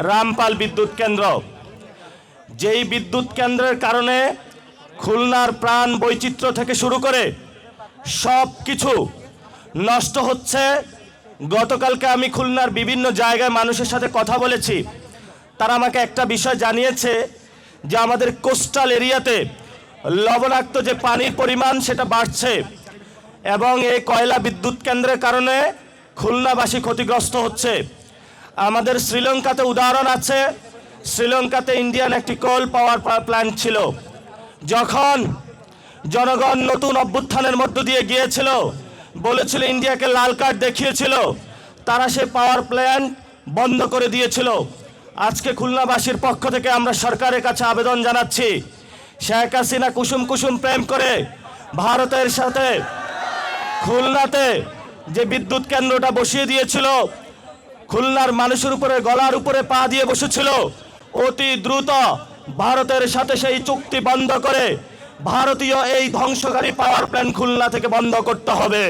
রামপাল বিদ্যুৎ কেন্দ্র। যেই বিদ্যুৎ কেন্দ্রের কারণে খুলনার প্রাণ বৈচিত্র্য থেকে শুরু করে সব কিছু নষ্ট হচ্ছে। গতকালকে আমি খুলনার বিভিন্ন জায়গায় মানুষের সাথে কথা বলেছি। তারা আমাকে একটা বিষয় জানিয়েছে যে আমাদের কোস্টাল এরিয়াতে লবণাক্ত যে পানির পরিমাণ সেটা বাড়ছে এবং এই কয়লা বিদ্যুৎ কেন্দ্রের কারণে খুলনাবাসী ক্ষতিগ্রস্ত হচ্ছে। আমাদের শ্রীলঙ্কাতে উদাহরণ আছে। শ্রীলঙ্কাতে ইন্ডিয়ান একটি কোল পাওয়ার প্ল্যান্ট ছিল। যখন জনগণ নতুন অভ্যুত্থানের মধ্য দিয়ে গিয়েছিল, বলেছিল, ইন্ডিয়াকে লাল কার্ড দেখিয়েছিল, তারা সে পাওয়ার প্ল্যান্ট বন্ধ করে দিয়েছিল। আজকে খুলনাবাসীর পক্ষ থেকে আমরা সরকারের কাছে আবেদন জানাচ্ছি, শেখ হাসিনা কুসুম কুসুম প্রেম করে ভারতের সাথে খুলনাতে যে বিদ্যুৎ কেন্দ্রটা বসিয়ে দিয়েছিল, খুলনার মানুষের উপরে গলার উপরে পা দিয়ে বসেছিল, অতি দ্রুত ভারতের সাথে সেই চুক্তি বন্ধ করে ভারতীয় এই ধ্বংসকারী পাওয়ার প্ল্যান্ট খুলনা থেকে বন্ধ করতে হবে।